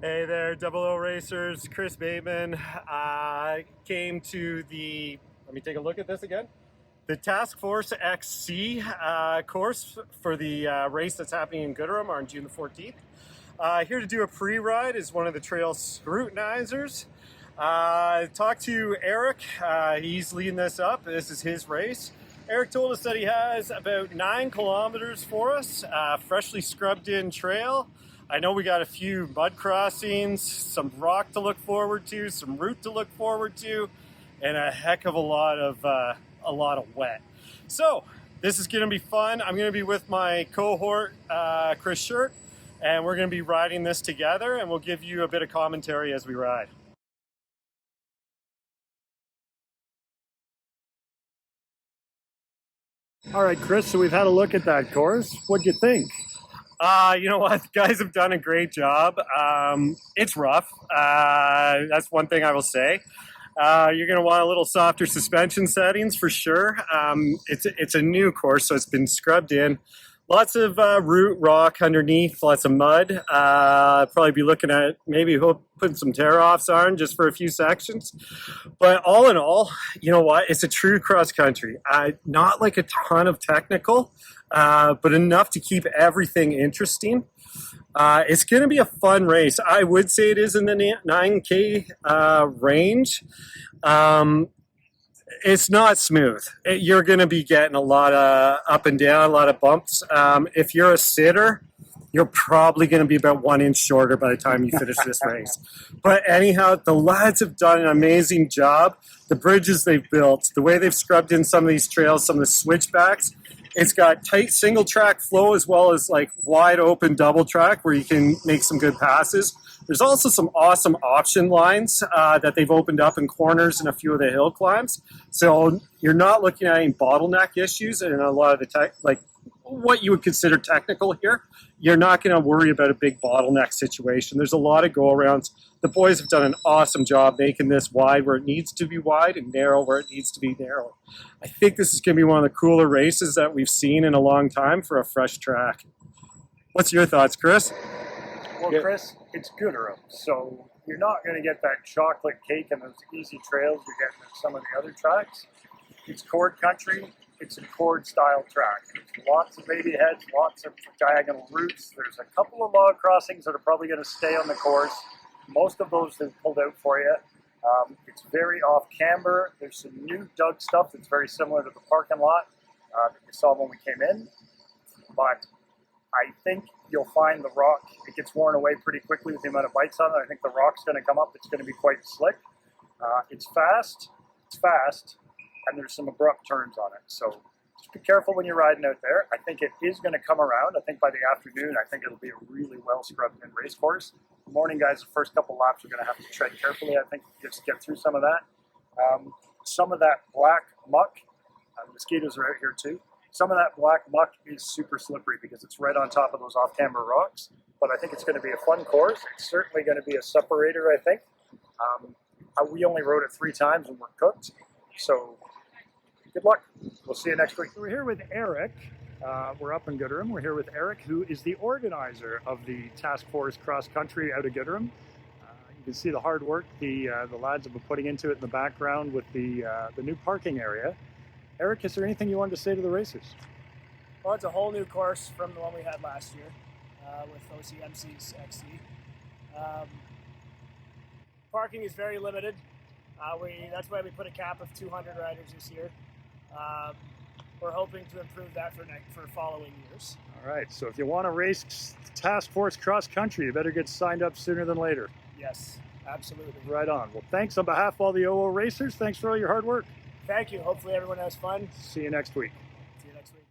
Hey there, Double O Racers. Chris Bateman. Came to let me take a look at this again. The Task Force XC course for the race that's happening in Gooderham on June the 14th. Here to do a pre-ride is one of the trail scrutinizers. Talked to Eric. He's leading this up. This is his race. Eric told us that he has about 9 kilometers for us, freshly scrubbed in trail. I know we got a few mud crossings, some rock to look forward to, some route to look forward to, and a heck of a lot of wet. So this is going to be fun. I'm going to be with my cohort, Chris Shirt, and we're going to be riding this together, and we'll give you a bit of commentary as we ride. All right, Chris, so we've had a look at that course. What'd you think? You know what? The guys have done a great job. It's rough. That's one thing I will say. You're going to want a little softer suspension settings for sure. It's a new course, so it's been scrubbed in. Lots of root rock underneath, lots of mud. Probably be looking at maybe putting some tear-offs on just for a few sections. But all in all, you know what? It's a true cross-country. Not like a ton of technical, but enough to keep everything interesting. It's going to be a fun race. I would say it is in the 9K range. It's not smooth. You're going to be getting a lot of up and down, a lot of bumps. If you're a sitter, you're probably going to be about 1 inch shorter by the time you finish this race. But anyhow, the lads have done an amazing job. The bridges they've built, the way they've scrubbed in some of these trails, some of the switchbacks, it's got tight single track flow as well as like wide open double track where you can make some good passes. There's also some awesome option lines that they've opened up in corners and a few of the hill climbs. So you're not looking at any bottleneck issues and a lot of the like what you would consider technical here. You're not going to worry about a big bottleneck situation. There's a lot of go-arounds. The boys have done an awesome job making this wide where it needs to be wide and narrow where it needs to be narrow. I think this is going to be one of the cooler races that we've seen in a long time for a fresh track. What's your thoughts, Chris? Well, Chris, it's Gooderham, so you're not going to get that chocolate cake and those easy trails you're getting at some of the other tracks. It's cord country. It's a cord style track. There's lots of baby heads, lots of diagonal routes. There's a couple of log crossings that are probably going to stay on the course. Most of those they've pulled out for you. It's very off camber. There's some new dug stuff that's very similar to the parking lot that you saw when we came in. But I think you'll find the rock, it gets worn away pretty quickly with the amount of bites on it. I think the rock's going to come up. It's going to be quite slick. It's fast, and there's some abrupt turns on it. So just be careful when you're riding out there. I think it is going to come around. I think by the afternoon, I think it'll be a really well scrubbed in race course. The morning, guys, the first couple laps are going to have to tread carefully, I think, just get through some of that. Some of that black muck, mosquitoes are out here too. Some of that black muck is super slippery because it's right on top of those off-camber rocks. But I think it's going to be a fun course. It's certainly going to be a separator, I think. We only rode it 3 times and we're cooked. So good luck. We'll see you next week. We're here with Eric. We're up in Gooderham. We're here with Eric, who is the organizer of the Task Force Cross-Country out of Gooderham. You can see the hard work the lads have been putting into it in the background with the new parking area. Eric, is there anything you wanted to say to the racers? Well, it's a whole new course from the one we had last year with OCMC's XC. Parking is very limited. That's why we put a cap of 200 riders this year. We're hoping to improve that for following years. All right, so if you want to race Task Force Cross Country, you better get signed up sooner than later. Yes, absolutely. Right on. Well, thanks on behalf of all the OO racers. Thanks for all your hard work. Thank you. Hopefully everyone has fun. See you next week. See you next week.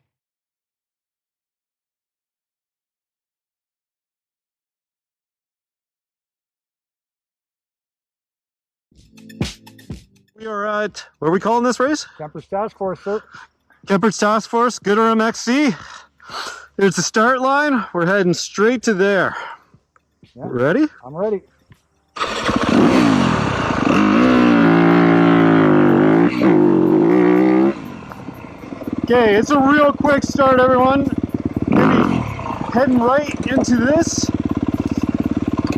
We are at, what are we calling this race? Kampers Task Force, sir. Kampers Task Force, Gooderham XC. There's the start line. We're heading straight to there. Yeah. Ready? I'm ready. Okay, it's a real quick start, everyone. Maybe heading right into this.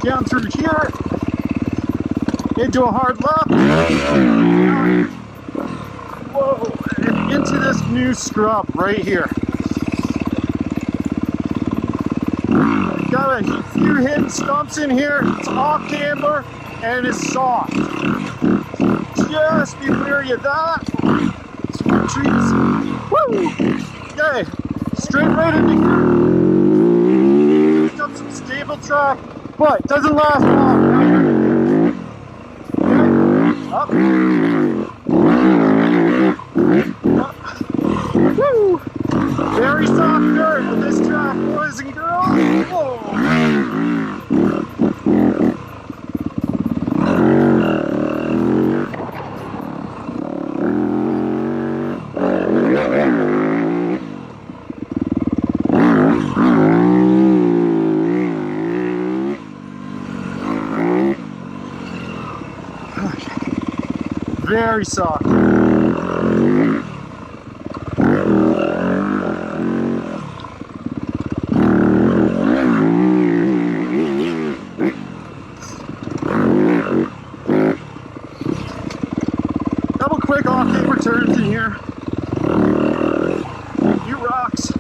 down through here into a hard left. Whoa, and into this new scrub right here. Got a few hidden stumps in here. It's off camber and it's soft. Just be wary of that. Sweet trees. Woo! Okay, straight right into here. Got some stable track, but it doesn't last long. Okay, up. Woo! Very soft dirt on this track, boys and girls. Whoa! Very soft. Couple quick off-camber turns in here. Few rocks.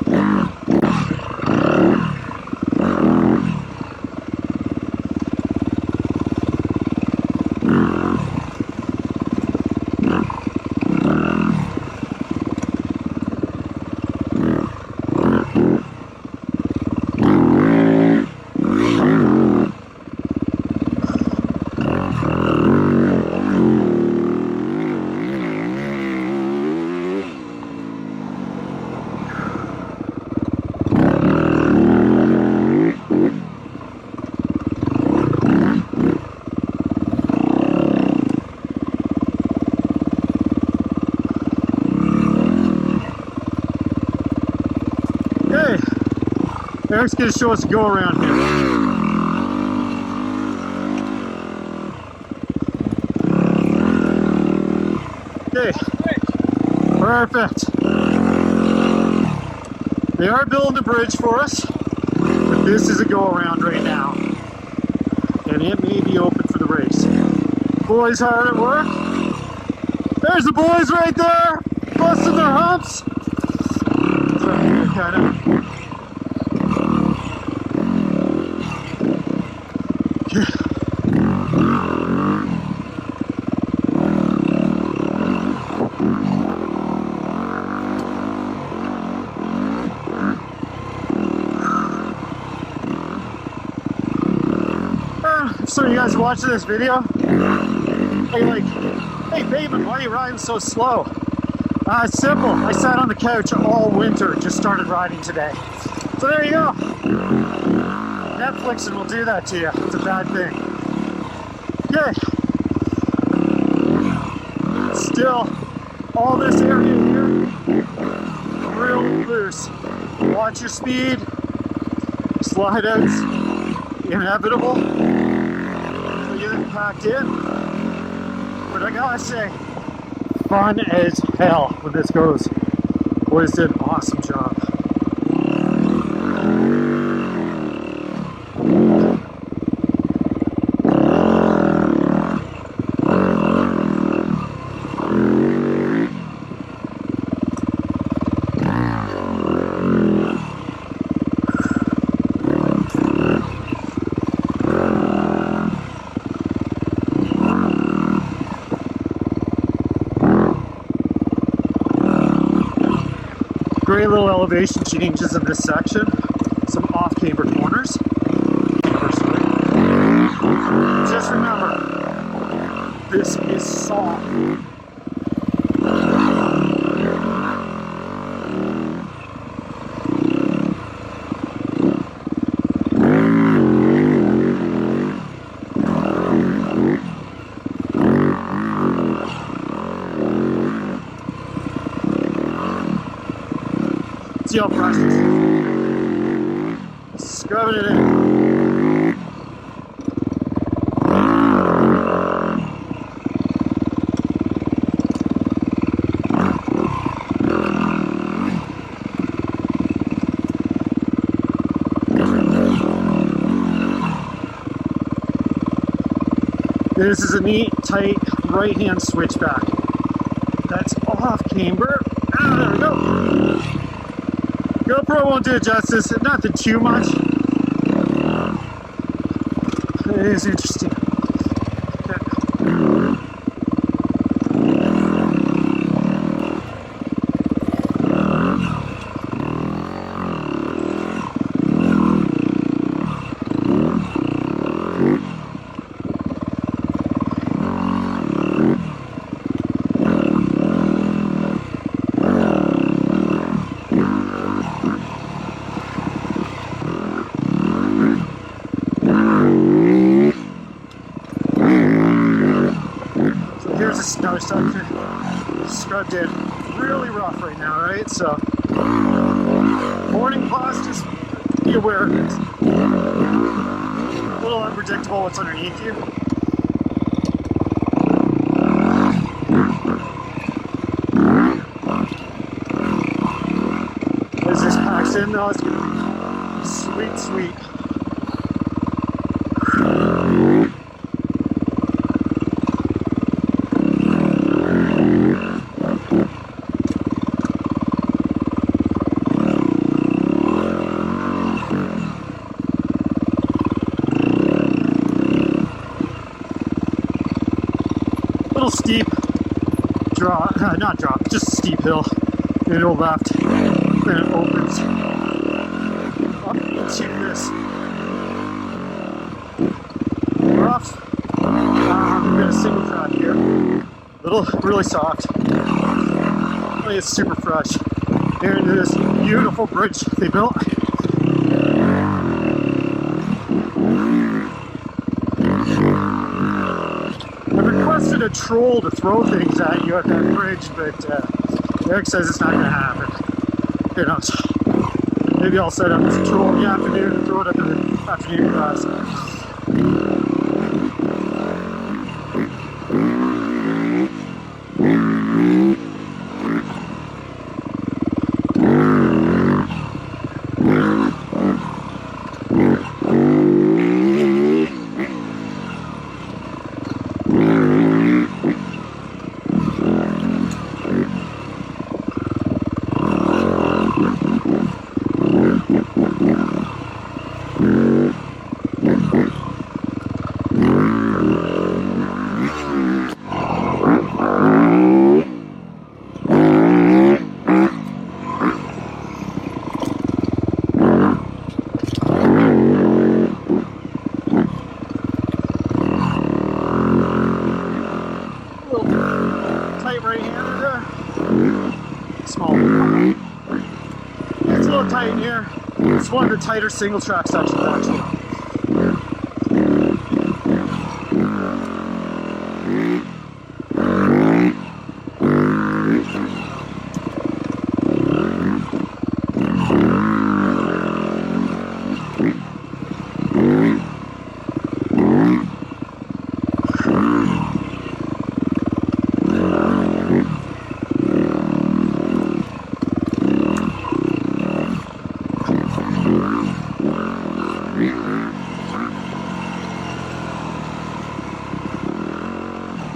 Eric's going to show us a go around here. Okay, perfect. They are building a bridge for us, but this is a go around right now. And it may be open for the race. Boys hard at work. There's the boys right there, busting their humps. Kind of. So you guys watching this video? Hey Bateman, why are you riding so slow? It's simple. I sat on the couch all winter, just started riding today. So there you go. Netflixing will do that to you. It's a bad thing. Okay. Still, all this area here, real loose. Watch your speed. Slide outs, inevitable. So you get packed in. But I gotta say, fun as hell when this goes. Boys did an awesome job. Great little elevation changes in this section. Some off-camber corners. Just remember, this is soft. Seal process. Scrubbing it in. This is a neat, tight, right-hand switchback. That's off camber. There we go. GoPro won't do it justice. Nothing too much. It is interesting. Here's a snow structure. Scrubbed in really rough right now, right? So, morning pause, just be aware of it. A little unpredictable what's underneath you. As this packs in, though, it's gonna be sweet, sweet. Little steep drop, not drop, just a steep hill. It'll left, then it opens up into this rough. We've got a single track here. Really soft. It's super fresh. Here into this beautiful bridge they built. I requested a troll to throw things at you at that bridge, but Eric says it's not going to happen. Who knows? Maybe I'll set up this troll in the afternoon and throw it at the afternoon class. It's a little tight in here. It's one of the tighter single track sections actually.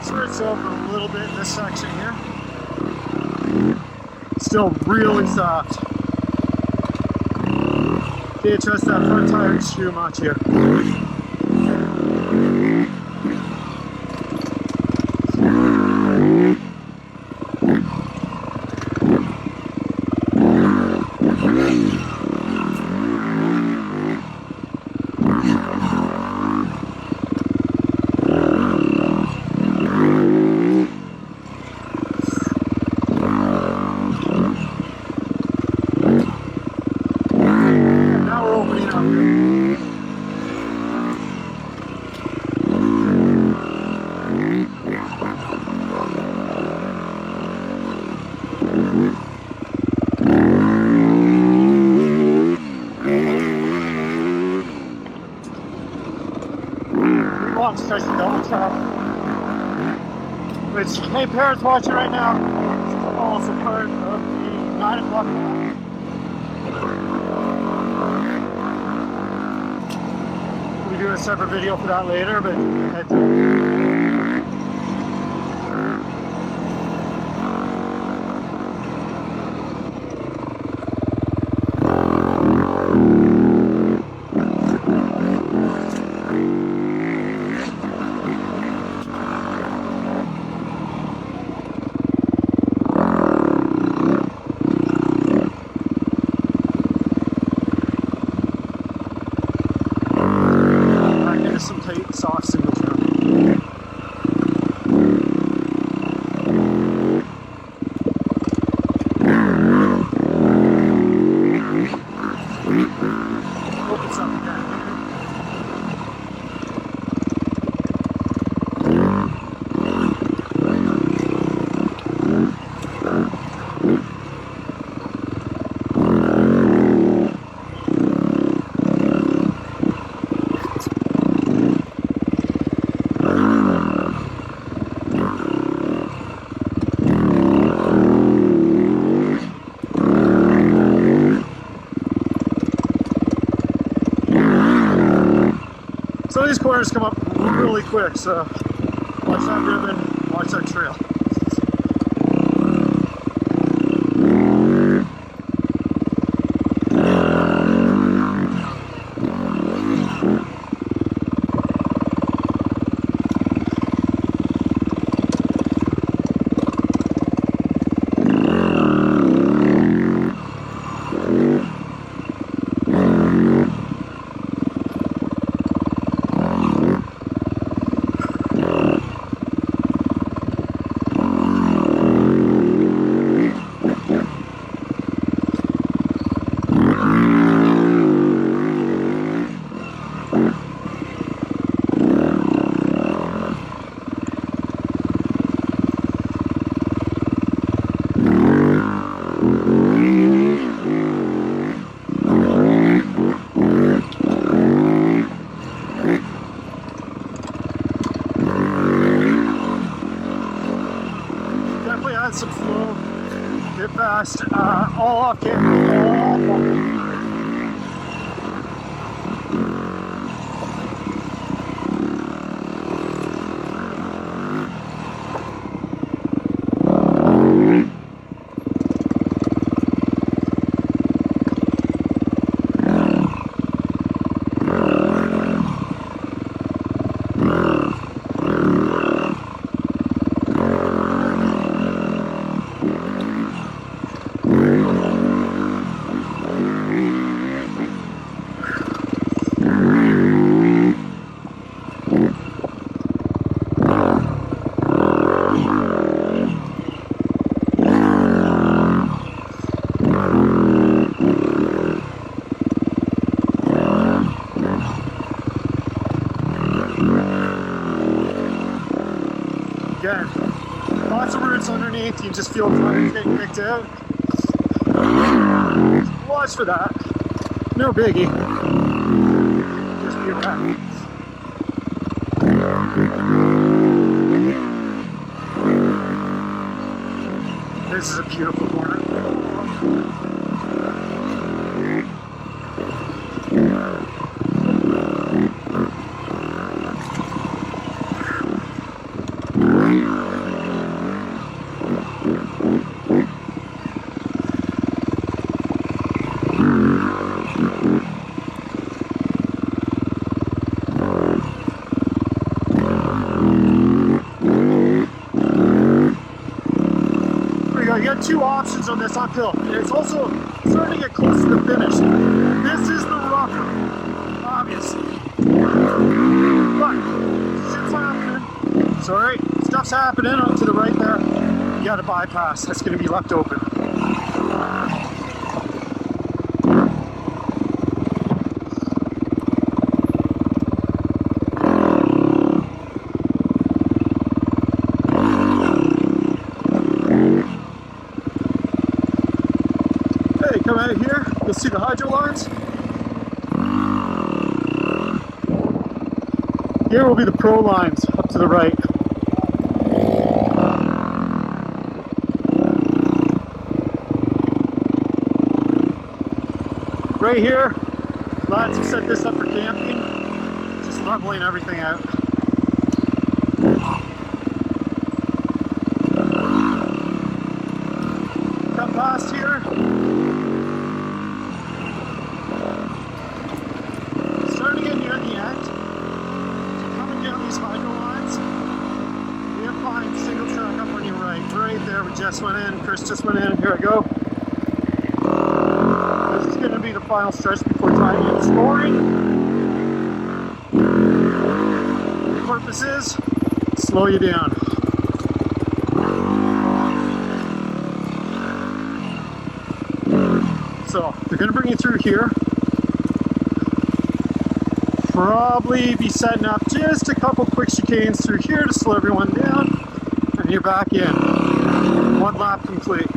Skirts over a little bit in this section here. Still really soft. Can't trust that front tire too much here. Long stretch of double top. Which, hey, parents watching right now, it's also part of the 9 o'clock lap. We do a separate video for that later, but these corners come up really quick, so watch that ribbon, watch that trail. Definitely had some flow, bit fast, all off camera, Again, lots of roots underneath, you just feel tires getting kicked out. Watch for that. No biggie. Just be around. This is a beautiful corner. You got two options on this uphill. It's also starting to get close to the finish. This is the rougher, obviously. But shit's happening. Sorry, stuff's happening out to the right there. You got to bypass. That's going to be left open. Come out here, you'll see the hydro lines. Here will be the pro lines up to the right. Right here, lads have set this up for camping, just leveling everything out. Come past here. Starting to get near the end. Coming down these hydro lines. We have fine single track up on your right. Right there, we just went in. Chris just went in. Here I go. This is going to be the final stretch before trying to exploring. The purpose is slow you down. So they're going to bring you through here. Probably be setting up just a couple quick chicanes through here to slow everyone down, and you're back in. One lap complete.